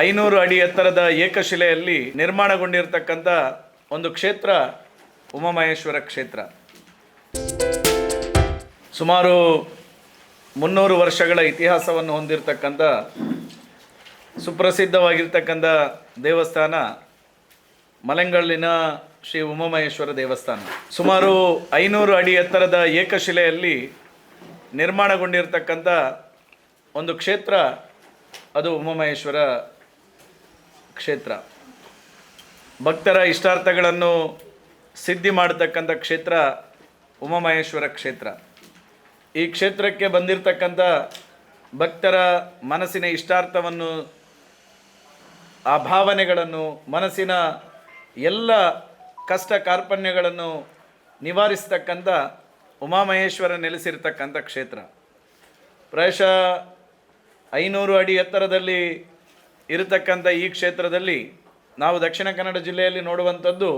500 ಅಡಿ ಎತ್ತರದ ಏಕಶಿಲೆಯಲ್ಲಿ ನಿರ್ಮಾಣಗೊಂಡಿರತಕ್ಕಂಥ ಒಂದು ಕ್ಷೇತ್ರ ಉಮಾಮಹೇಶ್ವರ ಕ್ಷೇತ್ರ. ಸುಮಾರು 300 ವರ್ಷಗಳ ಇತಿಹಾಸವನ್ನು ಹೊಂದಿರತಕ್ಕಂಥ ಸುಪ್ರಸಿದ್ಧವಾಗಿರ್ತಕ್ಕಂಥ ದೇವಸ್ಥಾನ ಮಲೆಂಗಲ್ಲಿನ ಶ್ರೀ ಉಮಾಮಹೇಶ್ವರ ದೇವಸ್ಥಾನ. ಸುಮಾರು 500 ಅಡಿ ಎತ್ತರದ ಏಕಶಿಲೆಯಲ್ಲಿ ನಿರ್ಮಾಣಗೊಂಡಿರತಕ್ಕಂಥ ಒಂದು ಕ್ಷೇತ್ರ ಅದು ಉಮಾಮಹೇಶ್ವರ ಕ್ಷೇತ್ರ. ಭಕ್ತರ ಇಷ್ಟಾರ್ಥಗಳನ್ನು ಸಿದ್ಧಿ ಮಾಡತಕ್ಕಂಥ ಕ್ಷೇತ್ರ ಉಮಾಮಹೇಶ್ವರ ಕ್ಷೇತ್ರ. ಈ ಕ್ಷೇತ್ರಕ್ಕೆ ಬಂದಿರತಕ್ಕಂಥ ಭಕ್ತರ ಮನಸ್ಸಿನ ಇಷ್ಟಾರ್ಥವನ್ನು, ಆ ಭಾವನೆಗಳನ್ನು, ಮನಸ್ಸಿನ ಎಲ್ಲ ಕಷ್ಟ ಕಾರ್ಪಣ್ಯಗಳನ್ನು ನಿವಾರಿಸ್ತಕ್ಕಂಥ ಉಮಾಮಹೇಶ್ವರ ನೆಲೆಸಿರ್ತಕ್ಕಂಥ ಕ್ಷೇತ್ರ. ಪ್ರಾಯಶಃ 500 ಅಡಿ ಎತ್ತರದಲ್ಲಿ ಇರತಕ್ಕಂಥ ಈ ಕ್ಷೇತ್ರದಲ್ಲಿ ನಾವು ದಕ್ಷಿಣ ಕನ್ನಡ ಜಿಲ್ಲೆಯಲ್ಲಿ ನೋಡುವಂಥದ್ದು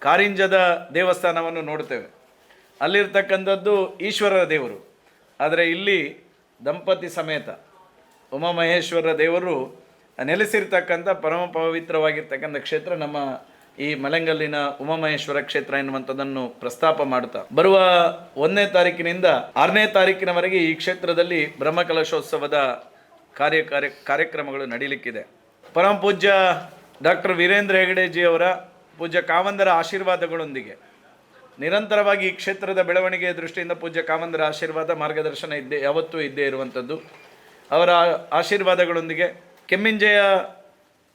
ಕಾರಿಂಜದ ದೇವಸ್ಥಾನವನ್ನು ನೋಡ್ತೇವೆ. ಅಲ್ಲಿರ್ತಕ್ಕಂಥದ್ದು ಈಶ್ವರರ ದೇವರು. ಆದರೆ ಇಲ್ಲಿ ದಂಪತಿ ಸಮೇತ ಉಮಾಮಹೇಶ್ವರ ದೇವರು ನೆಲೆಸಿರ್ತಕ್ಕಂಥ ಪರಮ ಪವಿತ್ರವಾಗಿರ್ತಕ್ಕಂಥ ಕ್ಷೇತ್ರ ನಮ್ಮ ಈ ಮಲೆಂಗಲ್ಲಿನ ಉಮಾಮಹೇಶ್ವರ ಕ್ಷೇತ್ರ ಎನ್ನುವಂಥದ್ದನ್ನು ಪ್ರಸ್ತಾಪ ಮಾಡುತ್ತಾ ಬರುವ 1ನೇ ತಾರೀಕಿನಿಂದ 6ನೇ ತಾರೀಕಿನವರೆಗೆ ಈ ಕ್ಷೇತ್ರದಲ್ಲಿ ಬ್ರಹ್ಮಕಲಶೋತ್ಸವದ ಕಾರ್ಯಕ್ರಮಗಳು ನಡೀಲಿಕ್ಕಿದೆ. ಪರಮ ಪೂಜ್ಯ ಡಾಕ್ಟರ್ ವೀರೇಂದ್ರ ಹೆಗಡೆಜಿಯವರ ಪೂಜ್ಯ ಕಾವಂದರ ಆಶೀರ್ವಾದಗಳೊಂದಿಗೆ ನಿರಂತರವಾಗಿ ಈ ಕ್ಷೇತ್ರದ ಬೆಳವಣಿಗೆಯ ದೃಷ್ಟಿಯಿಂದ ಪೂಜ್ಯ ಕಾವಂದರ ಆಶೀರ್ವಾದ ಮಾರ್ಗದರ್ಶನ ಯಾವತ್ತೂ ಇದ್ದೇ ಇರುವಂಥದ್ದು. ಅವರ ಆಶೀರ್ವಾದಗಳೊಂದಿಗೆ ಕೆಮ್ಮಿಂಜೆಯ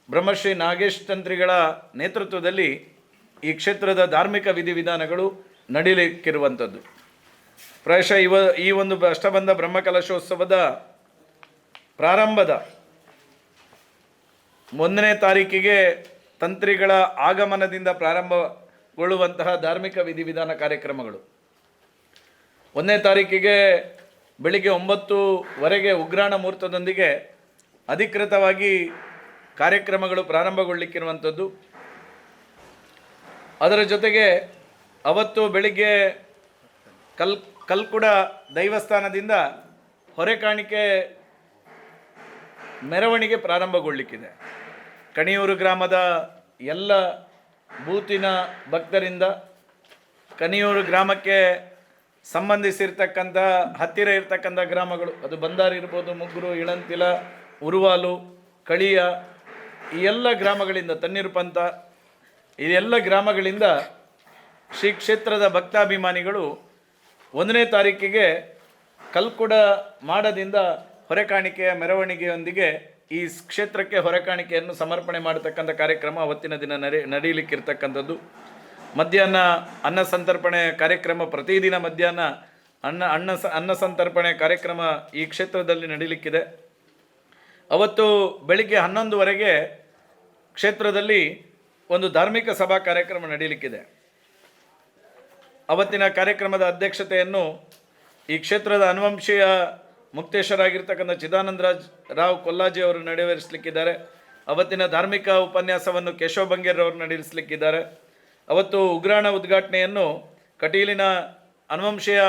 ಬ್ರಹ್ಮಶ್ರೀ ನಾಗೇಶ್ ತಂತ್ರಿಗಳ ನೇತೃತ್ವದಲ್ಲಿ ಈ ಕ್ಷೇತ್ರದ ಧಾರ್ಮಿಕ ವಿಧಿವಿಧಾನಗಳು ನಡೀಲಿಕ್ಕಿರುವಂಥದ್ದು. ಪ್ರಾಯಶಃ ಈ ಒಂದು ಅಷ್ಟಬಂಧ ಬ್ರಹ್ಮಕಲಶೋತ್ಸವದ ಪ್ರಾರಂಭದ 1ನೇ ತಾರೀಕಿಗೆ ತಂತ್ರಿಗಳ ಆಗಮನದಿಂದ ಪ್ರಾರಂಭಗೊಳ್ಳುವಂತಹ ಧಾರ್ಮಿಕ ವಿಧಿವಿಧಾನ ಕಾರ್ಯಕ್ರಮಗಳು 1ನೇ ತಾರೀಕಿಗೆ ಬೆಳಿಗ್ಗೆ 9:00ವರೆಗೆ ಉಗ್ರಾಣ ಮುಹೂರ್ತದೊಂದಿಗೆ ಅಧಿಕೃತವಾಗಿ ಕಾರ್ಯಕ್ರಮಗಳು ಪ್ರಾರಂಭಗೊಳ್ಳಿಕ್ಕಿರುವಂಥದ್ದು. ಅದರ ಜೊತೆಗೆ ಅವತ್ತು ಬೆಳಿಗ್ಗೆ ಕಲ್ಕುಡ ದೈವಸ್ಥಾನದಿಂದ ಹೊರೆಕಾಣಿಕೆ ಮೆರವಣಿಗೆ ಪ್ರಾರಂಭಗೊಳ್ಳಿಕ್ಕಿದೆ. ಕಣಿಯೂರು ಗ್ರಾಮದ ಎಲ್ಲ ಬೂತಿನ ಭಕ್ತರಿಂದ ಕಣಿಯೂರು ಗ್ರಾಮಕ್ಕೆ ಸಂಬಂಧಿಸಿರ್ತಕ್ಕಂಥ ಹತ್ತಿರ ಇರ್ತಕ್ಕಂಥ ಗ್ರಾಮಗಳು, ಅದು ಬಂದಾರಿ ಇರ್ಬೋದು, ಮುಗ್ರು, ಇಳಂತಿಲ, ಉರುವಾಲು, ಕಳಿಯ, ಈ ಎಲ್ಲ ಗ್ರಾಮಗಳಿಂದ, ತಣ್ಣೀರುಪಂತ, ಈ ಎಲ್ಲ ಗ್ರಾಮಗಳಿಂದ ಶ್ರೀ ಕ್ಷೇತ್ರದ ಭಕ್ತಾಭಿಮಾನಿಗಳು 1ನೇ ತಾರೀಕಿಗೆ ಕಲ್ಕುಡ ಮಾಡದಿಂದ ಹೊರೆಕಾಣಿಕೆಯ ಮೆರವಣಿಗೆಯೊಂದಿಗೆ ಈ ಕ್ಷೇತ್ರಕ್ಕೆ ಹೊರೆಕಾಣಿಕೆಯನ್ನು ಸಮರ್ಪಣೆ ಮಾಡತಕ್ಕಂಥ ಕಾರ್ಯಕ್ರಮ ಅವತ್ತಿನ ದಿನ ನಡೀಲಿಕ್ಕಿರ್ತಕ್ಕಂಥದ್ದು. ಮಧ್ಯಾಹ್ನ ಅನ್ನ ಸಂತರ್ಪಣೆ ಕಾರ್ಯಕ್ರಮ, ಪ್ರತಿದಿನ ಮಧ್ಯಾಹ್ನ ಅನ್ನ ಸಂತರ್ಪಣೆ ಕಾರ್ಯಕ್ರಮ ಈ ಕ್ಷೇತ್ರದಲ್ಲಿ ನಡೀಲಿಕ್ಕಿದೆ. ಅವತ್ತು ಬೆಳಿಗ್ಗೆ 11:00ವರೆಗೆ ಕ್ಷೇತ್ರದಲ್ಲಿ ಒಂದು ಧಾರ್ಮಿಕ ಸಭಾ ಕಾರ್ಯಕ್ರಮ ನಡೀಲಿಕ್ಕಿದೆ. ಅವತ್ತಿನ ಕಾರ್ಯಕ್ರಮದ ಅಧ್ಯಕ್ಷತೆಯನ್ನು ಈ ಕ್ಷೇತ್ರದ ಅನುವಂಶೀಯ ಮುಕ್ತೇಶ್ವರಾಗಿರ್ತಕ್ಕಂಥ ಚಿದಾನಂದರಾಜ್ ರಾವ್ ಕೊಲ್ಲಾಜಿ ಅವರು ನೆರವೇರಿಸಲಿಕ್ಕಿದ್ದಾರೆ. ಅವತ್ತಿನ ಧಾರ್ಮಿಕ ಉಪನ್ಯಾಸವನ್ನು ಕೇಶವ ಬಂಗೇರವರು ನಡೆಸಲಿಕ್ಕಿದ್ದಾರೆ. ಅವತ್ತು ಉಗ್ರಾಣ ಉದ್ಘಾಟನೆಯನ್ನು ಕಟೀಲಿನ ಅನುವಂಶೀಯ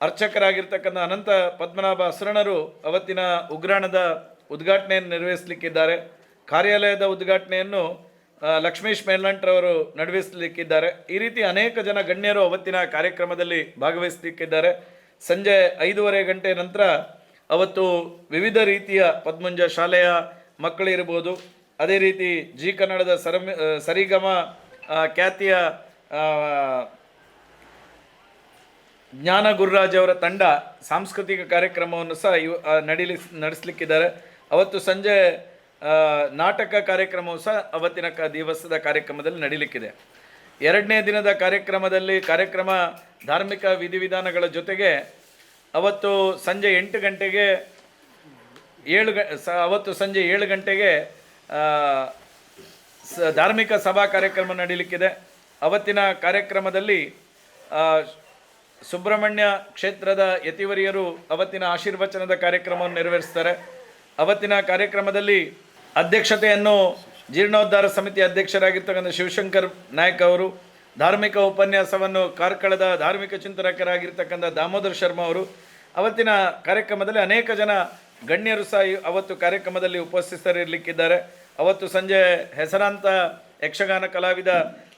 ಅರ್ಚಕರಾಗಿರ್ತಕ್ಕಂಥ ಅನಂತ ಪದ್ಮನಾಭ ಅಸರಣರು ಅವತ್ತಿನ ಉಗ್ರಾಣದ ಉದ್ಘಾಟನೆಯನ್ನು ನೆರವೇರಿಸಲಿಕ್ಕಿದ್ದಾರೆ. ಕಾರ್ಯಾಲಯದ ಉದ್ಘಾಟನೆಯನ್ನು ಲಕ್ಷ್ಮೀಶ್ ಮೇಲ್ನಂಟ್ರವರು ನಡೆಸಲಿಕ್ಕಿದ್ದಾರೆ. ಈ ರೀತಿ ಅನೇಕ ಜನ ಗಣ್ಯರು ಅವತ್ತಿನ ಕಾರ್ಯಕ್ರಮದಲ್ಲಿ ಭಾಗವಹಿಸಲಿಕ್ಕಿದ್ದಾರೆ. ಸಂಜೆ 5:15 ನಂತರ ಅವತ್ತು ವಿವಿಧ ರೀತಿಯ ಪದ್ಮಂಜ ಶಾಲೆಯ ಮಕ್ಕಳಿರ್ಬೋದು, ಅದೇ ರೀತಿ ಜಿ ಕನ್ನಡದ ಸರಿಗಮ ಖ್ಯಾತಿಯ ಜ್ಞಾನ ಗುರುರಾಜ್ ಅವರ ತಂಡ ಸಾಂಸ್ಕೃತಿಕ ಕಾರ್ಯಕ್ರಮವನ್ನು ಸಹ ನಡೆಸಲಿಕ್ಕಿದ್ದಾರೆ. ಅವತ್ತು ಸಂಜೆ ನಾಟಕ ಕಾರ್ಯಕ್ರಮವು ಸಹ ಅವತ್ತಿನ ದಿವಸದ ಕಾರ್ಯಕ್ರಮದಲ್ಲಿ ನಡೀಲಿಕ್ಕಿದೆ. 2ನೇ ದಿನದ ಕಾರ್ಯಕ್ರಮ ಧಾರ್ಮಿಕ ವಿಧಿವಿಧಾನಗಳ ಜೊತೆಗೆ ಅವತ್ತು ಸಂಜೆ 8 ಗಂಟೆಗೆ ಅವತ್ತು ಸಂಜೆ 7 ಗಂಟೆಗೆ ಧಾರ್ಮಿಕ ಸಭಾ ಕಾರ್ಯಕ್ರಮ ನಡೀಲಿಕ್ಕಿದೆ. ಅವತ್ತಿನ ಕಾರ್ಯಕ್ರಮದಲ್ಲಿ ಸುಬ್ರಹ್ಮಣ್ಯ ಕ್ಷೇತ್ರದ ಯತಿವರಿಯರು ಅವತ್ತಿನ ಆಶೀರ್ವಚನದ ಕಾರ್ಯಕ್ರಮವನ್ನು ನೆರವೇರಿಸ್ತಾರೆ. ಅವತ್ತಿನ ಕಾರ್ಯಕ್ರಮದಲ್ಲಿ ಅಧ್ಯಕ್ಷತೆಯನ್ನು ಜೀರ್ಣೋದ್ಧಾರ ಸಮಿತಿ ಅಧ್ಯಕ್ಷರಾಗಿರ್ತಕ್ಕಂಥ ಶಿವಶಂಕರ್ ನಾಯಕ್ ಅವರು, ಧಾರ್ಮಿಕ ಉಪನ್ಯಾಸವನ್ನು ಕಾರ್ಕಳದ ಧಾರ್ಮಿಕ ಚಿಂತಕರಾಗಿರ್ತಕ್ಕಂಥ ದಾಮೋದರ್ ಶರ್ಮಾ ಅವರು, ಅವತ್ತಿನ ಕಾರ್ಯಕ್ರಮದಲ್ಲಿ ಅನೇಕ ಜನ ಗಣ್ಯರು ಸಹ ಅವತ್ತು ಕಾರ್ಯಕ್ರಮದಲ್ಲಿ ಉಪಸ್ಥಿತರಿರಲಿಕ್ಕಿದ್ದಾರೆ. ಅವತ್ತು ಸಂಜೆ ಹೆಸರಾಂತ ಯಕ್ಷಗಾನ ಕಲಾವಿದ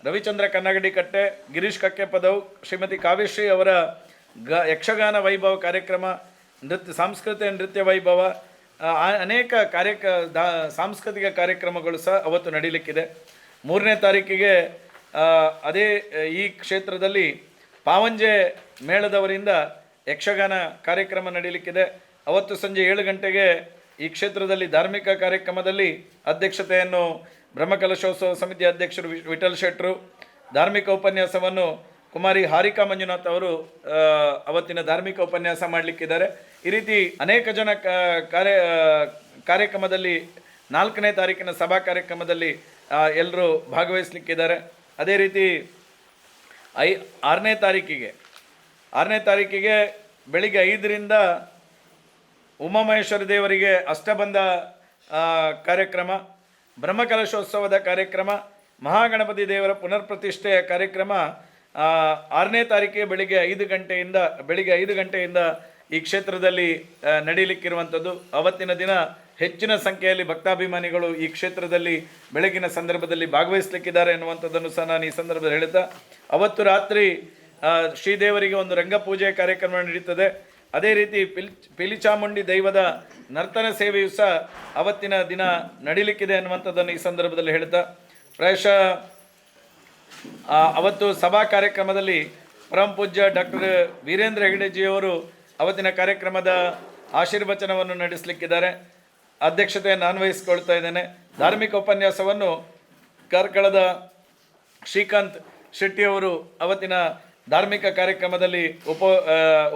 ರವಿಚಂದ್ರ ಕನ್ನಗಡಿ ಕಟ್ಟೆ, ಗಿರೀಶ್ ಕಕ್ಕೆಪದವು, ಶ್ರೀಮತಿ ಕಾವ್ಯಶ್ರೀ ಅವರ ಯಕ್ಷಗಾನ ವೈಭವ ಕಾರ್ಯಕ್ರಮ, ಸಾಂಸ್ಕೃತಿಕ ನೃತ್ಯ ವೈಭವ, ಅನೇಕ ಸಾಂಸ್ಕೃತಿಕ ಕಾರ್ಯಕ್ರಮಗಳು ಸಹ ಅವತ್ತು ನಡೀಲಿಕ್ಕಿದೆ. 3ನೇ ತಾರೀಕಿಗೆ ಅದೇ ಈ ಕ್ಷೇತ್ರದಲ್ಲಿ ಪಾವಂಜೆ ಮೇಳದವರಿಂದ ಯಕ್ಷಗಾನ ಕಾರ್ಯಕ್ರಮ ನಡೀಲಿಕ್ಕಿದೆ. ಅವತ್ತು ಸಂಜೆ 7 ಗಂಟೆಗೆ ಈ ಕ್ಷೇತ್ರದಲ್ಲಿ ಧಾರ್ಮಿಕ ಕಾರ್ಯಕ್ರಮದಲ್ಲಿ ಅಧ್ಯಕ್ಷತೆಯನ್ನು ಬ್ರಹ್ಮಕಲಶೋತ್ಸವ ಸಮಿತಿ ಅಧ್ಯಕ್ಷರು ವಿಠಲ್ ಶೆಟ್ಟರು, ಧಾರ್ಮಿಕ ಉಪನ್ಯಾಸವನ್ನು ಕುಮಾರಿ ಹಾರಿಕಾ ಮಂಜುನಾಥ್ ಅವರು ಅವತ್ತಿನ ಧಾರ್ಮಿಕ ಉಪನ್ಯಾಸ ಮಾಡಲಿಕ್ಕಿದ್ದಾರೆ. ಈ ರೀತಿ ಅನೇಕ ಜನ ಕಾರ್ಯಕ್ರಮದಲ್ಲಿ 4ನೇ ತಾರೀಕಿನ ಸಭಾ ಕಾರ್ಯಕ್ರಮದಲ್ಲಿ ಎಲ್ಲರೂ ಭಾಗವಹಿಸಲಿಕ್ಕಿದ್ದಾರೆ. ಅದೇ ರೀತಿ 6ನೇ ತಾರೀಕಿಗೆ ಬೆಳಿಗ್ಗೆ 5ರಿಂದ ಉಮಾಮಹೇಶ್ವರ ದೇವರಿಗೆ ಅಷ್ಟಬಂಧ ಕಾರ್ಯಕ್ರಮ, ಬ್ರಹ್ಮಕಲಶೋತ್ಸವದ ಕಾರ್ಯಕ್ರಮ, ಮಹಾಗಣಪತಿ ದೇವರ ಪುನರ್ಪ್ರತಿಷ್ಠೆಯ ಕಾರ್ಯಕ್ರಮ 6ನೇ ತಾರೀಕಿಗೆ ಬೆಳಿಗ್ಗೆ 5 ಗಂಟೆಯಿಂದ ಈ ಕ್ಷೇತ್ರದಲ್ಲಿ ನಡೀಲಿಕ್ಕಿರುವಂಥದ್ದು. ಅವತ್ತಿನ ದಿನ ಹೆಚ್ಚಿನ ಸಂಖ್ಯೆಯಲ್ಲಿ ಭಕ್ತಾಭಿಮಾನಿಗಳು ಈ ಕ್ಷೇತ್ರದಲ್ಲಿ ಬೆಳಗಿನ ಸಂದರ್ಭದಲ್ಲಿ ಭಾಗವಹಿಸಲಿಕ್ಕಿದ್ದಾರೆ ಎನ್ನುವಂಥದ್ದನ್ನು ಸಹ ನಾನು ಈ ಸಂದರ್ಭದಲ್ಲಿ ಹೇಳುತ್ತಾ, ಅವತ್ತು ರಾತ್ರಿ ಶ್ರೀದೇವರಿಗೆ ಒಂದು ರಂಗಪೂಜೆ ಕಾರ್ಯಕ್ರಮ ನಡೀತದೆ. ಅದೇ ರೀತಿ ಪಿಲಿಚಾಮುಂಡಿ ದೈವದ ನರ್ತನ ಸೇವೆಯು ಸಹ ಅವತ್ತಿನ ದಿನ ನಡೀಲಿಕ್ಕಿದೆ ಅನ್ನುವಂಥದ್ದನ್ನು ಈ ಸಂದರ್ಭದಲ್ಲಿ ಹೇಳ್ತಾ, ಪ್ರಾಯಶಃ ಅವತ್ತು ಸಭಾ ಕಾರ್ಯಕ್ರಮದಲ್ಲಿ ಪರಮ ಪೂಜ್ಯ ಡಾಕ್ಟರ್ ವೀರೇಂದ್ರ ಹೆಗಡೆಜಿಯವರು ಅವತ್ತಿನ ಕಾರ್ಯಕ್ರಮದ ಆಶೀರ್ವಚನವನ್ನು ನಡೆಸಲಿಕ್ಕಿದ್ದಾರೆ. ಅಧ್ಯಕ್ಷತೆಯನ್ನು ನಾನು ವಹಿಸಿಕೊಳ್ತಾ ಇದ್ದೇನೆ. ಧಾರ್ಮಿಕ ಉಪನ್ಯಾಸವನ್ನು ಕಾರ್ಕಳದ ಶ್ರೀಕಾಂತ್ ಶೆಟ್ಟಿಯವರು ಅವತ್ತಿನ ಧಾರ್ಮಿಕ ಕಾರ್ಯಕ್ರಮದಲ್ಲಿ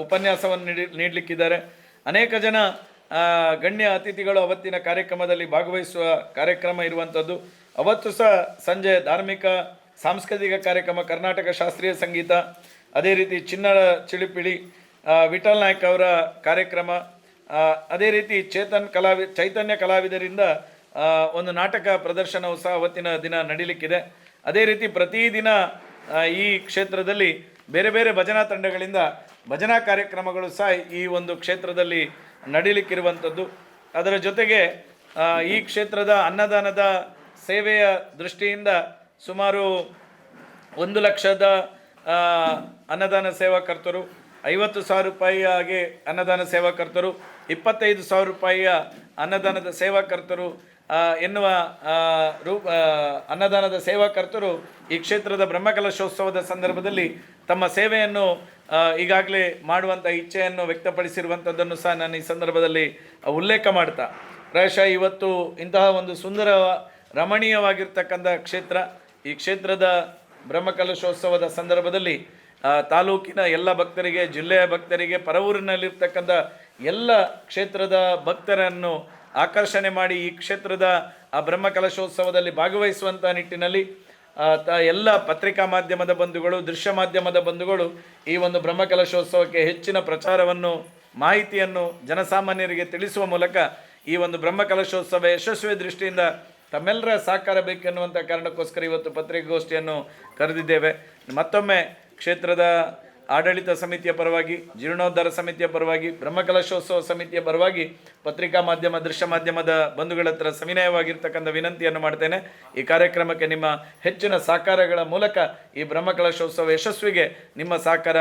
ಉಪನ್ಯಾಸವನ್ನು ನೀಡಲಿಕ್ಕಿದ್ದಾರೆ. ಅನೇಕ ಜನ ಗಣ್ಯ ಅತಿಥಿಗಳು ಅವತ್ತಿನ ಕಾರ್ಯಕ್ರಮದಲ್ಲಿ ಭಾಗವಹಿಸುವ ಕಾರ್ಯಕ್ರಮ ಇರುವಂಥದ್ದು. ಅವತ್ತು ಸಹ ಸಂಜೆ ಧಾರ್ಮಿಕ ಸಾಂಸ್ಕೃತಿಕ ಕಾರ್ಯಕ್ರಮ, ಕರ್ನಾಟಕ ಶಾಸ್ತ್ರೀಯ ಸಂಗೀತ, ಅದೇ ರೀತಿ ಚಿನ್ನದ ಚಿಳಿಪಿಳಿ, ವಿಠಲ್ ನಾಯ್ಕ್ ಅವರ ಕಾರ್ಯಕ್ರಮ, ಅದೇ ರೀತಿ ಚೈತನ್ಯ ಕಲಾವಿದರಿಂದ ಒಂದು ನಾಟಕ ಪ್ರದರ್ಶನವು ಸಹ ಅವತ್ತಿನ ದಿನ ನಡೀಲಿಕ್ಕಿದೆ. ಅದೇ ರೀತಿ ಪ್ರತಿದಿನ ಈ ಕ್ಷೇತ್ರದಲ್ಲಿ ಬೇರೆ ಬೇರೆ ಭಜನಾ ತಂಡಗಳಿಂದ ಭಜನಾ ಕಾರ್ಯಕ್ರಮಗಳು ಸಹ ಈ ಒಂದು ಕ್ಷೇತ್ರದಲ್ಲಿ ನಡೀಲಿಕ್ಕಿರುವಂಥದ್ದು. ಅದರ ಜೊತೆಗೆ ಈ ಕ್ಷೇತ್ರದ ಅನ್ನದಾನದ ಸೇವೆಯ ದೃಷ್ಟಿಯಿಂದ ಸುಮಾರು 1 ಲಕ್ಷದ ಅನ್ನದಾನ ಸೇವಾಕರ್ತರು, 50,000 ರೂಪಾಯಿಯಾಗಿ ಅನ್ನದಾನ ಸೇವಾಕರ್ತರು, 25,000 ರೂಪಾಯಿಯ ಅನ್ನದಾನದ ಸೇವಾಕರ್ತರು ಎನ್ನುವ ಅನ್ನದಾನದ ಸೇವಾಕರ್ತರು ಈ ಕ್ಷೇತ್ರದ ಬ್ರಹ್ಮಕಲಶೋತ್ಸವದ ಸಂದರ್ಭದಲ್ಲಿ ತಮ್ಮ ಸೇವೆಯನ್ನು ಈಗಾಗಲೇ ಮಾಡುವಂಥ ಇಚ್ಛೆಯನ್ನು ವ್ಯಕ್ತಪಡಿಸಿರುವಂಥದ್ದನ್ನು ಸಹ ನಾನು ಈ ಸಂದರ್ಭದಲ್ಲಿ ಉಲ್ಲೇಖ ಮಾಡ್ತಾ, ಪ್ರಾಯಶಃ ಇವತ್ತು ಇಂತಹ ಒಂದು ಸುಂದರ ರಮಣೀಯವಾಗಿರ್ತಕ್ಕಂಥ ಕ್ಷೇತ್ರ, ಈ ಕ್ಷೇತ್ರದ ಬ್ರಹ್ಮಕಲಶೋತ್ಸವದ ಸಂದರ್ಭದಲ್ಲಿ ತಾಲೂಕಿನ ಎಲ್ಲ ಭಕ್ತರಿಗೆ, ಜಿಲ್ಲೆಯ ಭಕ್ತರಿಗೆ, ಪರವೂರಿನಲ್ಲಿರ್ತಕ್ಕಂಥ ಎಲ್ಲ ಕ್ಷೇತ್ರದ ಭಕ್ತರನ್ನು ಆಕರ್ಷಣೆ ಮಾಡಿ ಈ ಕ್ಷೇತ್ರದ ಆ ಬ್ರಹ್ಮಕಲಶೋತ್ಸವದಲ್ಲಿ ಭಾಗವಹಿಸುವಂಥ ನಿಟ್ಟಿನಲ್ಲಿ ಎಲ್ಲ ಪತ್ರಿಕಾ ಮಾಧ್ಯಮದ ಬಂಧುಗಳು, ದೃಶ್ಯ ಮಾಧ್ಯಮದ ಬಂಧುಗಳು ಈ ಒಂದು ಬ್ರಹ್ಮಕಲಶೋತ್ಸವಕ್ಕೆ ಹೆಚ್ಚಿನ ಪ್ರಚಾರವನ್ನು, ಮಾಹಿತಿಯನ್ನು ಜನಸಾಮಾನ್ಯರಿಗೆ ತಿಳಿಸುವ ಮೂಲಕ ಈ ಒಂದು ಬ್ರಹ್ಮಕಲಶೋತ್ಸವ ಯಶಸ್ವಿ ದೃಷ್ಟಿಯಿಂದ ತಮ್ಮೆಲ್ಲರ ಸಹಕಾರ ಬೇಕೆನ್ನುವಂಥ ಕಾರಣಕ್ಕೋಸ್ಕರ ಇವತ್ತು ಪತ್ರಿಕಾಗೋಷ್ಠಿಯನ್ನು ಕರೆದಿದ್ದೇವೆ. ಮತ್ತೊಮ್ಮೆ ಕ್ಷೇತ್ರದ ಆಡಳಿತ ಸಮಿತಿಯ ಪರವಾಗಿ, ಜೀರ್ಣೋದ್ಧಾರ ಸಮಿತಿಯ ಪರವಾಗಿ, ಬ್ರಹ್ಮಕಲಶೋತ್ಸವ ಸಮಿತಿಯ ಪರವಾಗಿ ಪತ್ರಿಕಾ ಮಾಧ್ಯಮ, ದೃಶ್ಯ ಮಾಧ್ಯಮದ ಬಂಧುಗಳ ಹತ್ರ ಸವಿನಯವಾಗಿರ್ತಕ್ಕಂಥ ವಿನಂತಿಯನ್ನು ಮಾಡ್ತೇನೆ. ಈ ಕಾರ್ಯಕ್ರಮಕ್ಕೆ ನಿಮ್ಮ ಹೆಚ್ಚಿನ ಸಹಕಾರಗಳ ಮೂಲಕ ಈ ಬ್ರಹ್ಮಕಲಶೋತ್ಸವ ಯಶಸ್ವಿಗೆ ನಿಮ್ಮ ಸಹಕಾರ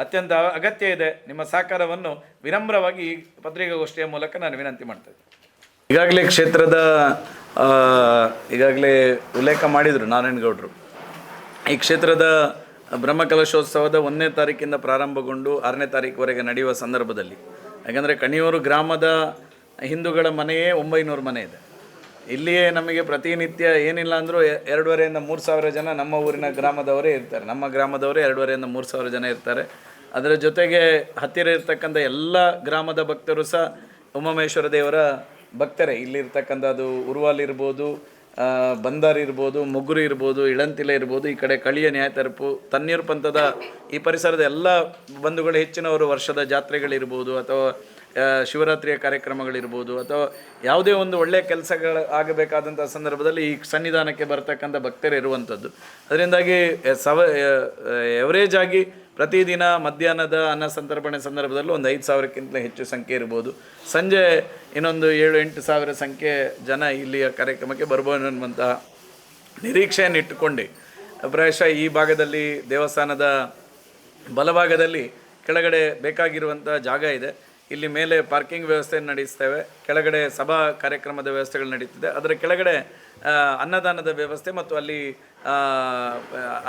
ಅತ್ಯಂತ ಅಗತ್ಯ ಇದೆ. ನಿಮ್ಮ ಸಹಕಾರವನ್ನು ವಿನಮ್ರವಾಗಿ ಈ ಪತ್ರಿಕಾಗೋಷ್ಠಿಯ ಮೂಲಕ ನಾನು ವಿನಂತಿ ಮಾಡ್ತೇನೆ. ಈಗಾಗಲೇ ಕ್ಷೇತ್ರದ ಉಲ್ಲೇಖ ಮಾಡಿದರು ನಾರಾಯಣಗೌಡರು. ಈ ಕ್ಷೇತ್ರದ ಬ್ರಹ್ಮಕಲಶೋತ್ಸವದ 1ನೇ ತಾರೀಕಿಂದ ಪ್ರಾರಂಭಗೊಂಡು 6ನೇ ತಾರೀಕುವರೆಗೆ ನಡೆಯುವ ಸಂದರ್ಭದಲ್ಲಿ, ಯಾಕಂದರೆ ಕಣಿಯೂರು ಗ್ರಾಮದ ಹಿಂದೂಗಳ ಮನೆಯೇ 900 ಮನೆ ಇದೆ. ಇಲ್ಲಿಯೇ ನಮಗೆ ಪ್ರತಿನಿತ್ಯ ಏನಿಲ್ಲ ಅಂದರೂ 2,500 3 ಸಾವಿರ ಜನ ನಮ್ಮ ಊರಿನ ಗ್ರಾಮದವರೇ ಇರ್ತಾರೆ. ನಮ್ಮ ಗ್ರಾಮದವರೇ 2,500 3 ಸಾವಿರ ಜನ ಇರ್ತಾರೆ. ಅದರ ಜೊತೆಗೆ ಹತ್ತಿರ ಇರ್ತಕ್ಕಂಥ ಎಲ್ಲ ಗ್ರಾಮದ ಭಕ್ತರು ಸಹ ಉಮಾಮಹೇಶ್ವರ ದೇವರ ಭಕ್ತರೇ. ಇಲ್ಲಿರ್ತಕ್ಕಂಥದ್ದು ಉರುವಾಲ್ ಇರ್ಬೋದು, ಬಂದಾರ್ ಇರ್ಬೋದು, ಮುಗುರು ಇರ್ಬೋದು, ಇಳಂತಿಲೆ ಇರ್ಬೋದು, ಈ ಕಡೆ ಕಳಿಯ ನ್ಯಾಯತರಪು, ತಣ್ಣೀರು ಪಂಥದ ಈ ಪರಿಸರದ ಎಲ್ಲ ಬಂಧುಗಳು ಹೆಚ್ಚಿನವರು ವರ್ಷದ ಜಾತ್ರೆಗಳಿರ್ಬೋದು, ಅಥವಾ ಶಿವರಾತ್ರಿಯ ಕಾರ್ಯಕ್ರಮಗಳಿರ್ಬೋದು, ಅಥವಾ ಯಾವುದೇ ಒಂದು ಒಳ್ಳೆಯ ಕೆಲಸಗಳು ಆಗಬೇಕಾದಂಥ ಸಂದರ್ಭದಲ್ಲಿ ಈ ಸನ್ನಿಧಾನಕ್ಕೆ ಬರ್ತಕ್ಕಂಥ ಭಕ್ತರು ಇರುವಂಥದ್ದು. ಅದರಿಂದಾಗಿ ಎವರೇಜ್ ಆಗಿ ಪ್ರತಿದಿನ ಮಧ್ಯಾಹ್ನದ ಅನ್ನ ಸಂತರ್ಪಣೆ ಸಂದರ್ಭದಲ್ಲೂ ಒಂದು 5,000ಕ್ಕಿಂತ ಹೆಚ್ಚು ಸಂಖ್ಯೆ ಇರ್ಬೋದು. ಸಂಜೆ ಇನ್ನೊಂದು 7-8 ಸಾವಿರ ಸಂಖ್ಯೆ ಜನ ಇಲ್ಲಿಯ ಕಾರ್ಯಕ್ರಮಕ್ಕೆ ಬರ್ಬೋದು ಅನ್ನುವಂಥ ನಿರೀಕ್ಷೆಯನ್ನು ಇಟ್ಟುಕೊಂಡು ಪ್ರಾಯಶಃ ಈ ಭಾಗದಲ್ಲಿ ದೇವಸ್ಥಾನದ ಬಲಭಾಗದಲ್ಲಿ ಕೆಳಗಡೆ ಬೇಕಾಗಿರುವಂಥ ಜಾಗ ಇದೆ. ಇಲ್ಲಿ ಮೇಲೆ ಪಾರ್ಕಿಂಗ್ ವ್ಯವಸ್ಥೆಯನ್ನು ನಡೆಸ್ತೇವೆ, ಕೆಳಗಡೆ ಸಭಾ ಕಾರ್ಯಕ್ರಮದ ವ್ಯವಸ್ಥೆಗಳು ನಡೀತಿದೆ. ಅದರ ಕೆಳಗಡೆ ಅನ್ನದಾನದ ವ್ಯವಸ್ಥೆ ಮತ್ತು ಅಲ್ಲಿ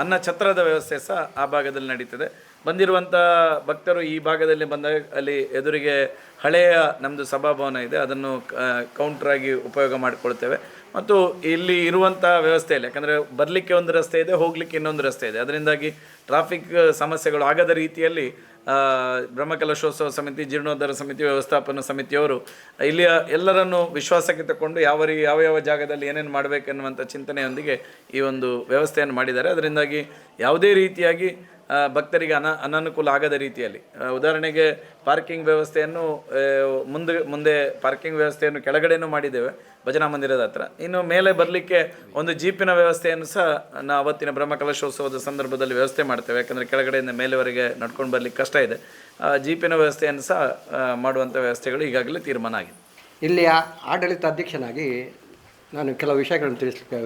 ಅನ್ನ ಛತ್ರದ ವ್ಯವಸ್ಥೆ ಸಹ ಆ ಭಾಗದಲ್ಲಿ ನಡೀತದೆ. ಬಂದಿರುವಂಥ ಭಕ್ತರು ಈ ಭಾಗದಲ್ಲಿ ಬಂದಾಗ ಅಲ್ಲಿ ಎದುರಿಗೆ ಹಳೆಯ ನಮ್ಮದು ಸಭಾಭವನ ಇದೆ, ಅದನ್ನು ಕೌಂಟ್ರಾಗಿ ಉಪಯೋಗ ಮಾಡಿಕೊಳ್ತೇವೆ. ಮತ್ತು ಇಲ್ಲಿ ಇರುವಂಥ ವ್ಯವಸ್ಥೆಯಲ್ಲಿ ಯಾಕಂದರೆ ಬರಲಿಕ್ಕೆ ಒಂದು ರಸ್ತೆ ಇದೆ, ಹೋಗಲಿಕ್ಕೆ ಇನ್ನೊಂದು ರಸ್ತೆ ಇದೆ, ಅದರಿಂದಾಗಿ ಟ್ರಾಫಿಕ್ ಸಮಸ್ಯೆಗಳು ಆಗದ ರೀತಿಯಲ್ಲಿ ಬ್ರಹ್ಮಕಲಶೋತ್ಸವ ಸಮಿತಿ, ಜೀರ್ಣೋದ್ಧಾರ ಸಮಿತಿ, ವ್ಯವಸ್ಥಾಪನಾ ಸಮಿತಿಯವರು ಇಲ್ಲಿಯ ಎಲ್ಲರನ್ನು ವಿಶ್ವಾಸಕ್ಕೆ ತಗೊಂಡು ಯಾವ ಜಾಗದಲ್ಲಿ ಏನೇನು ಮಾಡಬೇಕೆನ್ನುವಂಥ ಚಿಂತನೆಯೊಂದಿಗೆ ಈ ಒಂದು ವ್ಯವಸ್ಥೆಯನ್ನು ಮಾಡಿದ್ದಾರೆ. ಅದರಿಂದಾಗಿ ಯಾವುದೇ ರೀತಿಯಾಗಿ ಭಕ್ತರಿಗೆ ಅನಾನುಕೂಲ ಆಗದ ರೀತಿಯಲ್ಲಿ, ಉದಾಹರಣೆಗೆ ಪಾರ್ಕಿಂಗ್ ವ್ಯವಸ್ಥೆಯನ್ನು ಮುಂದೆ ಪಾರ್ಕಿಂಗ್ ವ್ಯವಸ್ಥೆಯನ್ನು ಕೆಳಗಡೆನೂ ಮಾಡಿದ್ದೇವೆ ಭಜನಾ ಮಂದಿರದ ಹತ್ರ. ಇನ್ನು ಮೇಲೆ ಬರಲಿಕ್ಕೆ ಒಂದು ಜೀಪಿನ ವ್ಯವಸ್ಥೆಯನ್ನು ಸಹ ನಾವು ಅವತ್ತಿನ ಬ್ರಹ್ಮಕಲಶೋತ್ಸವದ ಸಂದರ್ಭದಲ್ಲಿ ವ್ಯವಸ್ಥೆ ಮಾಡ್ತೇವೆ. ಯಾಕಂದರೆ ಕೆಳಗಡೆಯಿಂದ ಮೇಲೆವರೆಗೆ ನಡ್ಕೊಂಡು ಬರಲಿಕ್ಕೆ ಕಷ್ಟ ಇದೆ. ಜೀಪಿನ ವ್ಯವಸ್ಥೆಯನ್ನು ಸಹ ಮಾಡುವಂಥ ವ್ಯವಸ್ಥೆಗಳು ಈಗಾಗಲೇ ತೀರ್ಮಾನ ಆಗಿದೆ. ಇಲ್ಲಿಯ ಆಡಳಿತ ಅಧ್ಯಕ್ಷನಾಗಿ ನಾನು ಕೆಲವು ವಿಷಯಗಳನ್ನು ತಿಳಿಸಲಿಕ್ಕೆ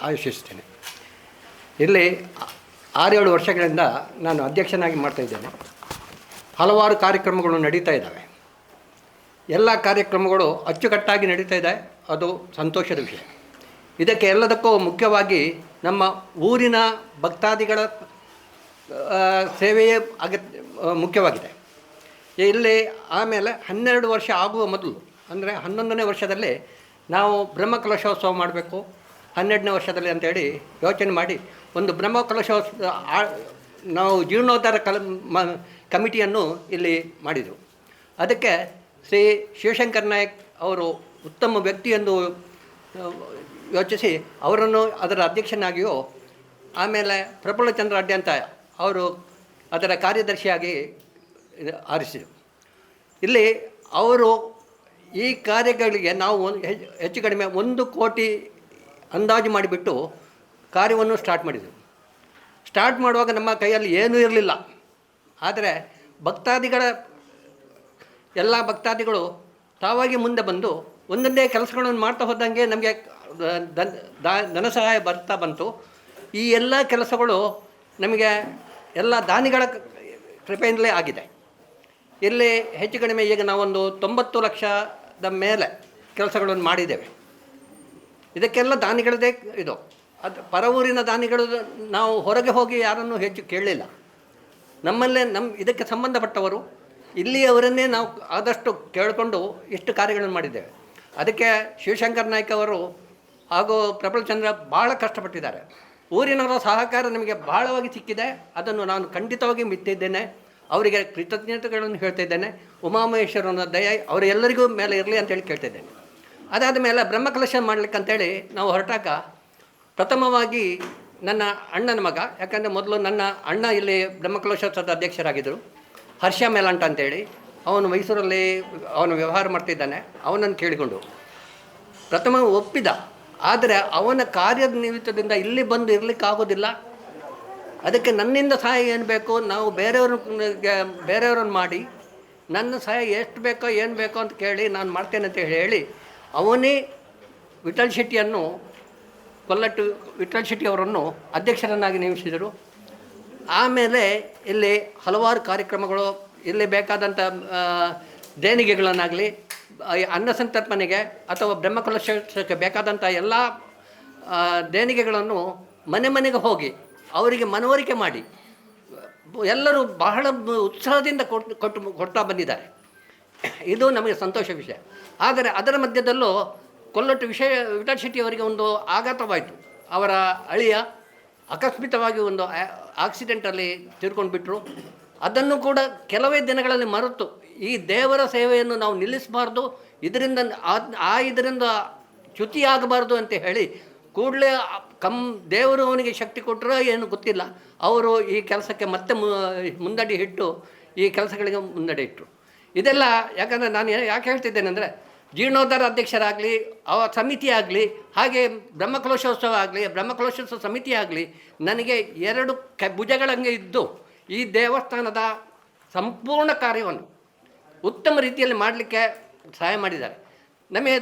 ಆಯೋಜಿಸ್ತೇನೆ. ಇಲ್ಲಿ 6-7 ವರ್ಷಗಳಿಂದ ನಾನು ಅಧ್ಯಕ್ಷನಾಗಿ ಮಾಡ್ತಾಯಿದ್ದೇನೆ. ಹಲವಾರು ಕಾರ್ಯಕ್ರಮಗಳು ನಡೀತಾ ಇದ್ದಾವೆ. ಎಲ್ಲ ಕಾರ್ಯಕ್ರಮಗಳು ಅಚ್ಚುಕಟ್ಟಾಗಿ ನಡೀತಾ ಇದೆ, ಅದು ಸಂತೋಷದ ವಿಷಯ. ಇದಕ್ಕೆ ಎಲ್ಲದಕ್ಕೂ ಮುಖ್ಯವಾಗಿ ನಮ್ಮ ಊರಿನ ಭಕ್ತಾದಿಗಳ ಸೇವೆಯೇ ಮುಖ್ಯವಾಗಿದೆ. ಇಲ್ಲಿ ಆಮೇಲೆ 12 ವರ್ಷ ಆಗುವ ಮೊದಲು, ಅಂದರೆ 11ನೇ ವರ್ಷದಲ್ಲಿ ನಾವು ಬ್ರಹ್ಮಕಲಶೋತ್ಸವ ಮಾಡಬೇಕು, 12ನೇ ವರ್ಷದಲ್ಲಿ ಅಂತೇಳಿ ಯೋಚನೆ ಮಾಡಿ ಒಂದು ಬ್ರಹ್ಮಕಲಶೋತ್ಸವ ನಾವು ಜೀರ್ಣೋದ್ಧಾರ ಕಮಿಟಿಯನ್ನು ಇಲ್ಲಿ ಮಾಡಿದರು. ಅದಕ್ಕೆ ಶ್ರೀ ಶಿವಶಂಕರ್ ನಾಯಕ್ ಅವರು ಉತ್ತಮ ವ್ಯಕ್ತಿ ಎಂದು ಯೋಚಿಸಿ ಅವರನ್ನು ಅದರ ಅಧ್ಯಕ್ಷನಾಗಿಯೂ, ಆಮೇಲೆ ಪ್ರಫುಲ್ಲಚಂದ್ರ ಅಡ್ಡಿ ಅಂತ ಅವರು ಅದರ ಕಾರ್ಯದರ್ಶಿಯಾಗಿ ಆರಿಸಿದರು. ಇಲ್ಲಿ ಅವರು ಈ ಕಾರ್ಯಗಳಿಗೆ ನಾವು ಹೆಚ್ಚು ಕಡಿಮೆ 1 ಕೋಟಿ ಅಂದಾಜು ಮಾಡಿಬಿಟ್ಟು ಕಾರ್ಯವನ್ನು ಸ್ಟಾರ್ಟ್ ಮಾಡಿದರು. ಸ್ಟಾರ್ಟ್ ಮಾಡುವಾಗ ನಮ್ಮ ಕೈಯಲ್ಲಿ ಏನೂ ಇರಲಿಲ್ಲ. ಆದರೆ ಎಲ್ಲ ಭಕ್ತಾದಿಗಳು ತಾವಾಗಿ ಮುಂದೆ ಬಂದು ಒಂದೊಂದೇ ಕೆಲಸಗಳನ್ನು ಮಾಡ್ತಾ ಹೋದಂಗೆ ನಮಗೆ ಧನ ಸಹಾಯ ಬರ್ತಾ ಬಂತು. ಈ ಎಲ್ಲ ಕೆಲಸಗಳು ನಮಗೆ ಎಲ್ಲ ದಾನಿಗಳ ಕೃಪೆಯಿಂದಲೇ ಆಗಿದೆ. ಇಲ್ಲಿ ಹೆಚ್ಚು ಕಡಿಮೆ ಈಗ ನಾವೊಂದು 90 ಲಕ್ಷದ ಮೇಲೆ ಕೆಲಸಗಳನ್ನು ಮಾಡಿದ್ದೇವೆ. ಇದಕ್ಕೆಲ್ಲ ದಾನಿಗಳದೇ ಇದು. ಅದು ಪರವೂರಿನ ದಾನಿಗಳು ನಾವು ಹೊರಗೆ ಹೋಗಿ ಯಾರನ್ನು ಹೆಚ್ಚು ಕೇಳಲಿಲ್ಲ. ನಮ್ಮಲ್ಲೇ ಇದಕ್ಕೆ ಸಂಬಂಧಪಟ್ಟವರು ಇಲ್ಲಿಯವರನ್ನೇ ನಾವು ಆದಷ್ಟು ಕೇಳಿಕೊಂಡು ಇಷ್ಟು ಕಾರ್ಯಗಳನ್ನು ಮಾಡಿದ್ದೇವೆ. ಅದಕ್ಕೆ ಶಿವಶಂಕರ್ ನಾಯ್ಕ ಅವರು ಹಾಗೂ ಪ್ರಫುಲ್ಲಚಂದ್ರ ಭಾಳ ಕಷ್ಟಪಟ್ಟಿದ್ದಾರೆ. ಊರಿನವರ ಸಹಕಾರ ನಮಗೆ ಬಹಳವಾಗಿ ಸಿಕ್ಕಿದೆ. ಅದನ್ನು ನಾನು ಖಂಡಿತವಾಗಿ ಮೆಚ್ಚಿದ್ದೇನೆ. ಅವರಿಗೆ ಕೃತಜ್ಞತೆಗಳನ್ನು ಹೇಳ್ತಿದ್ದೇನೆ. ಉಮಾಮಹೇಶ್ವರನ ದಯ ಅವರೆಲ್ಲರಿಗೂ ಮೇಲೆ ಇರಲಿ ಅಂತೇಳಿ ಕೇಳ್ತಿದ್ದೇನೆ. ಅದಾದ ಮೇಲೆ ಬ್ರಹ್ಮಕಲಶ ಮಾಡಲಿಕ್ಕೆ ಅಂತೇಳಿ ನಾವು ಹೊರಟಾಗ ಪ್ರಥಮವಾಗಿ ನನ್ನ ಅಣ್ಣನ ಮಗ, ಯಾಕಂದರೆ ಮೊದಲು ನನ್ನ ಅಣ್ಣ ಇಲ್ಲಿ ಬ್ರಹ್ಮಕಲಶೋತ್ಸವದ ಅಧ್ಯಕ್ಷರಾಗಿದ್ದರು, ಹರ್ಷ ಮೇಲಂಟ ಅಂತೇಳಿ, ಅವನು ಮೈಸೂರಲ್ಲಿ ಅವನು ವ್ಯವಹಾರ ಮಾಡ್ತಿದ್ದಾನೆ. ಅವನನ್ನು ಕೇಳಿಕೊಂಡು ಪ್ರಥಮ ಒಪ್ಪಿದ. ಆದರೆ ಅವನ ಕಾರ್ಯನಿಮಿತ್ತದಿಂದ ಇಲ್ಲಿ ಬಂದು ಇರಲಿಕ್ಕಾಗೋದಿಲ್ಲ. ಅದಕ್ಕೆ ನನ್ನಿಂದ ಸಹಾಯ ಏನು ಬೇಕು, ನಾವು ಬೇರೆಯವ್ರನ್ನ ಮಾಡಿ ನನ್ನ ಸಹಾಯ ಎಷ್ಟು ಬೇಕೋ ಏನು ಬೇಕೋ ಅಂತ ಕೇಳಿ ನಾನು ಮಾಡ್ತೇನೆ ಅಂತ ಹೇಳಿ ಅವನೇ ವಿಠಲ್ ಶೆಟ್ಟಿಯನ್ನು, ಕೊಲ್ಲಟ್ಟು ವಿಠಲ್ ಶೆಟ್ಟಿ ಅವರನ್ನು ಅಧ್ಯಕ್ಷರನ್ನಾಗಿ ನೇಮಿಸಿದರು. ಆಮೇಲೆ ಇಲ್ಲಿ ಹಲವಾರು ಕಾರ್ಯಕ್ರಮಗಳು, ಇಲ್ಲಿ ಬೇಕಾದಂಥ ದೇಣಿಗೆಗಳನ್ನಾಗಲಿ, ಅನ್ನ ಸಂತರ್ಪಣೆಗೆ ಅಥವಾ ಬ್ರಹ್ಮಕಲಶಕ್ಕೆ ಬೇಕಾದಂಥ ಎಲ್ಲ ದೇಣಿಗೆಗಳನ್ನು ಮನೆಗೆ ಹೋಗಿ ಅವರಿಗೆ ಮನವರಿಕೆ ಮಾಡಿ ಎಲ್ಲರೂ ಬಹಳ ಉತ್ಸಾಹದಿಂದ ಕೊಡ್ತಾ ಬಂದಿದ್ದಾರೆ. ಇದು ನಮಗೆ ಸಂತೋಷ ವಿಷಯ. ಆದರೆ ಅದರ ಮಧ್ಯದಲ್ಲೂ ಕೊಲ್ಲಟ್ಟು ವಿಠಲ್ ಶೆಟ್ಟಿ ಅವರಿಗೆ ಒಂದು ಆಘಾತವಾಯಿತು. ಅವರ ಅಳಿಯ ಅಕಸ್ಮಿತವಾಗಿ ಒಂದು ಆಕ್ಸಿಡೆಂಟಲ್ಲಿ ತೀರ್ಕೊಂಡು ಬಿಟ್ಟರು. ಅದನ್ನು ಕೂಡ ಕೆಲವೇ ದಿನಗಳಲ್ಲಿ ಮರೆತು ಈ ದೇವರ ಸೇವೆಯನ್ನು ನಾವು ನಿಲ್ಲಿಸಬಾರ್ದು, ಇದರಿಂದ ಚ್ಯುತಿಯಾಗಬಾರ್ದು ಅಂತ ಹೇಳಿ ಕೂಡಲೇ ದೇವರು ಅವನಿಗೆ ಶಕ್ತಿ ಕೊಟ್ಟರೋ ಏನು ಗೊತ್ತಿಲ್ಲ, ಅವರು ಈ ಕೆಲಸಕ್ಕೆ ಮತ್ತೆ ಮುಂದಡಿ ಇಟ್ಟು ಈ ಕೆಲಸಗಳಿಗೆ ಮುಂದಡಿ ಇಟ್ಟರು. ಇದೆಲ್ಲ ಯಾಕಂದರೆ ನಾನು ಯಾಕೆ ಹೇಳ್ತಿದ್ದೇನೆ ಅಂದರೆ, ಜೀರ್ಣೋದ್ಧಾರ ಅಧ್ಯಕ್ಷರಾಗಲಿ, ಸಮಿತಿ ಆಗಲಿ, ಹಾಗೆ ಬ್ರಹ್ಮಕಲಶೋತ್ಸವ ಆಗಲಿ, ಬ್ರಹ್ಮಕಲಶೋತ್ಸವ ಸಮಿತಿ ಆಗಲಿ, ನನಗೆ 2 ಭುಜಗಳಂಗೆ ಇದ್ದು ಈ ದೇವಸ್ಥಾನದ ಸಂಪೂರ್ಣ ಕಾರ್ಯವನ್ನು ಉತ್ತಮ ರೀತಿಯಲ್ಲಿ ಮಾಡಲಿಕ್ಕೆ ಸಹಾಯ ಮಾಡಿದ್ದಾರೆ. ನಮಗೆ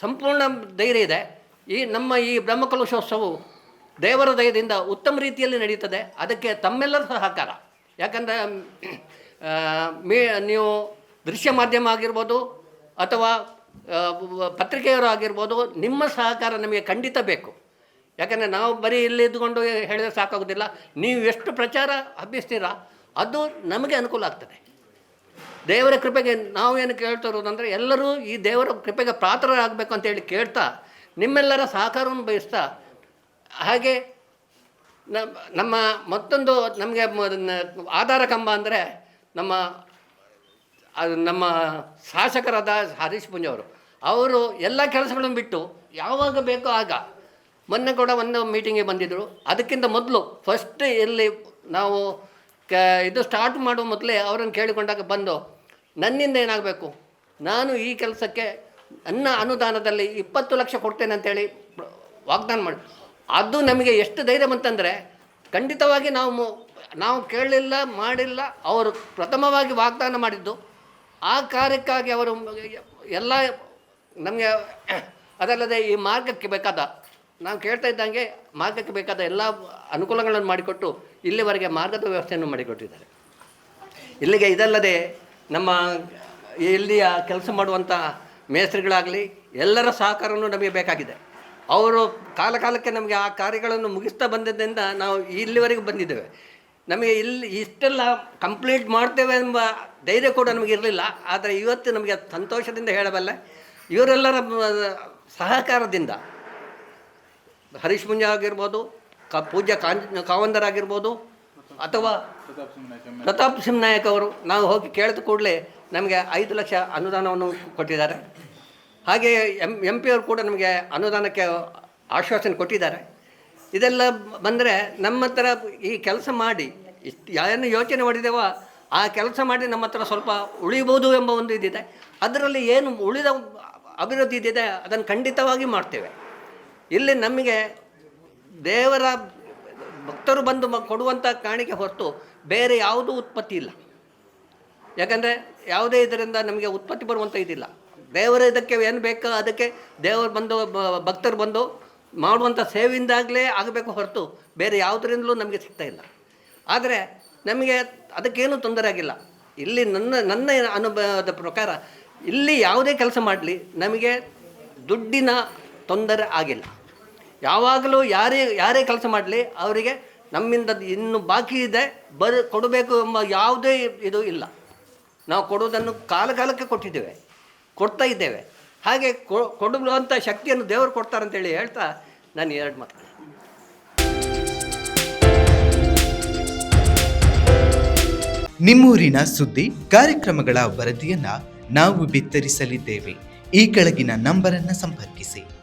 ಸಂಪೂರ್ಣ ಧೈರ್ಯ ಇದೆ, ನಮ್ಮ ಈ ಬ್ರಹ್ಮಕಲಶೋತ್ಸವವು ದೇವರ ದಯದಿಂದ ಉತ್ತಮ ರೀತಿಯಲ್ಲಿ ನಡೀತದೆ. ಅದಕ್ಕೆ ತಮ್ಮೆಲ್ಲರ ಸಹಕಾರ, ಯಾಕಂದರೆ ನೀವು ದೃಶ್ಯ ಮಾಧ್ಯಮ ಆಗಿರ್ಬೋದು ಅಥವಾ ಪತ್ರಿಕೆಯವರು ಆಗಿರ್ಬೋದು, ನಿಮ್ಮ ಸಹಕಾರ ನಮಗೆ ಖಂಡಿತ ಬೇಕು. ಯಾಕಂದರೆ ನಾವು ಬರೀ ಇಲ್ಲಿ ಇದ್ದುಕೊಂಡು ಹೇಳಿದ್ರೆ ಸಾಕಾಗೋದಿಲ್ಲ. ನೀವು ಎಷ್ಟು ಪ್ರಚಾರ ಹಬ್ಬಿಸ್ತೀರಾ ಅದು ನಮಗೆ ಅನುಕೂಲ ಆಗ್ತದೆ. ದೇವರ ಕೃಪೆಗೆ ನಾವು ಏನು ಕೇಳ್ತಾ ಇರೋದಂದರೆ, ಎಲ್ಲರೂ ಈ ದೇವರ ಕೃಪೆಗೆ ಪಾತ್ರರಾಗಬೇಕು ಅಂತೇಳಿ ಕೇಳ್ತಾ, ನಿಮ್ಮೆಲ್ಲರ ಸಹಕಾರವನ್ನು ಬಯಸ್ತಾ, ಹಾಗೆ ನಮ್ಮ ಮತ್ತೊಂದು ನಮಗೆ ಆಧಾರ ಕಂಬ ಅಂದರೆ ನಮ್ಮ ಶಾಸಕರಾದ ಹರೀಶ್ ಪುಂಜವರು. ಅವರು ಎಲ್ಲ ಕೆಲಸಗಳನ್ನು ಬಿಟ್ಟು ಯಾವಾಗ ಬೇಕೋ ಆಗ, ಮೊನ್ನೆ ಕೂಡ ಒಂದು ಮೀಟಿಂಗಿಗೆ ಬಂದಿದ್ದರು. ಅದಕ್ಕಿಂತ ಮೊದಲು ಫಸ್ಟ್ ಇಲ್ಲಿ ನಾವು ಇದು ಸ್ಟಾರ್ಟ್ ಮಾಡುವ ಮೊದಲೇ ಅವರನ್ನು ಕೇಳಿಕೊಂಡಾಗ ಬಂದು, ನನ್ನಿಂದ ಏನಾಗಬೇಕು, ನಾನು ಈ ಕೆಲಸಕ್ಕೆ ನನ್ನ ಅನುದಾನದಲ್ಲಿ 20 ಲಕ್ಷ ಕೊಡ್ತೇನೆ ಅಂತೇಳಿ ವಾಗ್ದಾನ ಮಾಡಿ, ಅದು ನಮಗೆ ಎಷ್ಟು ಧೈರ್ಯ ಬಂತಂದರೆ, ಖಂಡಿತವಾಗಿ ನಾವು ಕೇಳಲಿಲ್ಲ, ಮಾಡಿಲ್ಲ. ಅವರು ಪ್ರಥಮವಾಗಿ ವಾಗ್ದಾನ ಮಾಡಿದ್ದು ಆ ಕಾರ್ಯಕ್ಕಾಗಿ ಅವರು ಎಲ್ಲ ನಮಗೆ, ಅದಲ್ಲದೆ ಈ ಮಾರ್ಗಕ್ಕೆ ಬೇಕಾದ, ನಾವು ಕೇಳ್ತಾ ಇದ್ದಂಗೆ ಮಾರ್ಗಕ್ಕೆ ಬೇಕಾದ ಎಲ್ಲ ಅನುಕೂಲಗಳನ್ನು ಮಾಡಿಕೊಟ್ಟು ಇಲ್ಲಿವರೆಗೆ ಮಾರ್ಗದ ವ್ಯವಸ್ಥೆಯನ್ನು ಮಾಡಿಕೊಟ್ಟಿದ್ದಾರೆ. ಇಲ್ಲಿಗೆ ಇದಲ್ಲದೆ ನಮ್ಮ ಇಲ್ಲಿಯ ಕೆಲಸ ಮಾಡುವಂಥ ಮೇಸ್ತ್ರಿಗಳಾಗಲಿ ಎಲ್ಲರ ಸಹಕಾರವೂ ನಮಗೆ ಬೇಕಾಗಿದೆ. ಅವರು ಕಾಲಕ್ಕೆ ನಮಗೆ ಆ ಕಾರ್ಯಗಳನ್ನು ಮುಗಿಸ್ತಾ ಬಂದಿದ್ದರಿಂದ ನಾವು ಇಲ್ಲಿವರೆಗೆ ಬಂದಿದ್ದೇವೆ. ನಮಗೆ ಇಷ್ಟೆಲ್ಲ ಕಂಪ್ಲೀಟ್ ಮಾಡ್ತೇವೆ ಎಂಬ ಧೈರ್ಯ ಕೂಡ ನಮಗೆ ಇರಲಿಲ್ಲ. ಆದರೆ ಇವತ್ತು ನಮಗೆ ಸಂತೋಷದಿಂದ ಹೇಳಬಲ್ಲೆ, ಇವರೆಲ್ಲರ ಸಹಕಾರದಿಂದ ಹರೀಶ್ ಮುಂಜ ಆಗಿರ್ಬೋದು, ಪೂಜ್ಯ ಕಾವಂದರಾಗಿರ್ಬೋದು, ಅಥವಾ ಪ್ರತಾಪ್ ಸಿಂಹ ನಾಯಕ್ ಅವರು, ನಾವು ಹೋಗಿ ಕೇಳಿದ ಕೂಡಲೇ ನಮಗೆ 5 ಲಕ್ಷ ಅನುದಾನವನ್ನು ಕೊಟ್ಟಿದ್ದಾರೆ. ಹಾಗೆ ಎಂ ಪಿ ಅವರು ಕೂಡ ನಮಗೆ ಅನುದಾನಕ್ಕೆ ಆಶ್ವಾಸನೆ ಕೊಟ್ಟಿದ್ದಾರೆ. ಇದೆಲ್ಲ ಬಂದರೆ ನಮ್ಮ ಹತ್ರ ಈ ಕೆಲಸ ಮಾಡಿ ಏನು ಯೋಚನೆ ಮಾಡಿದ್ದೇವೋ ಆ ಕೆಲಸ ಮಾಡಿ ನಮ್ಮ ಹತ್ರ ಸ್ವಲ್ಪ ಉಳಿಬೋದು ಎಂಬ ಒಂದು ಇದಿದೆ. ಅದರಲ್ಲಿ ಏನು ಉಳಿದ ಅಭಿವೃದ್ಧಿ ಇದಿದೆ ಅದನ್ನು ಖಂಡಿತವಾಗಿ ಮಾಡ್ತೇವೆ. ಇಲ್ಲಿ ನಮಗೆ ದೇವರ ಭಕ್ತರು ಬಂದು ಕೊಡುವಂಥ ಕಾಣಿಕೆ ಹೊರತು ಬೇರೆ ಯಾವುದೂ ಉತ್ಪತ್ತಿ ಇಲ್ಲ. ಯಾಕಂದರೆ ಯಾವುದೇ ಇದರಿಂದ ನಮಗೆ ಉತ್ಪತ್ತಿ ಬರುವಂಥ ಇದಿಲ್ಲ. ದೇವರ ಇದಕ್ಕೆ ಏನು ಬೇಕೋ ಅದಕ್ಕೆ ದೇವರು ಬಂದು ಭಕ್ತರು ಬಂದು ಮಾಡುವಂಥ ಸೇವೆಯಿಂದಾಗಲೇ ಆಗಬೇಕು ಹೊರತು ಬೇರೆ ಯಾವುದರಿಂದಲೂ ನಮಗೆ ಸಿಗ್ತಾಯಿಲ್ಲ. ಆದರೆ ನಮಗೆ ಅದಕ್ಕೇನು ತೊಂದರೆ ಆಗಿಲ್ಲ. ಇಲ್ಲಿ ನನ್ನ ಅನುಭವದ ಪ್ರಕಾರ ಇಲ್ಲಿ ಯಾವುದೇ ಕೆಲಸ ಮಾಡಲಿ ನಮಗೆ ದುಡ್ಡಿನ ತೊಂದರೆ ಆಗಿಲ್ಲ. ಯಾವಾಗಲೂ ಯಾರೇ ಕೆಲಸ ಮಾಡಲಿ ಅವರಿಗೆ ನಮ್ಮಿಂದ ಇನ್ನು ಬಾಕಿ ಇದೆ ಕೊಡಬೇಕು ಎಂಬ ಯಾವುದೇ ಇದು ಇಲ್ಲ. ನಾವು ಕೊಡುವುದನ್ನು ಕಾಲಕ್ಕೆ ಕೊಟ್ಟಿದ್ದೇವೆ, ಕೊಡ್ತಾ ಇದ್ದೇವೆ. ಹಾಗೆ ಕೊಡುವಂಥ ಶಕ್ತಿಯನ್ನು ದೇವರು ಕೊಡ್ತಾರಂತೇಳಿ ಹೇಳ್ತಾ ನಾನು 2 ಮಾತು. ನಿಮ್ಮೂರಿನ ಸುದ್ದಿ ಕಾರ್ಯಕ್ರಮಗಳ ವರದಿಯನ್ನ ನಾವು ಬಿತ್ತರಿಸಲಿದ್ದೇವೆ. ಈ ಕೆಳಗಿನ ನಂಬರನ್ನು ಸಂಪರ್ಕಿಸಿ.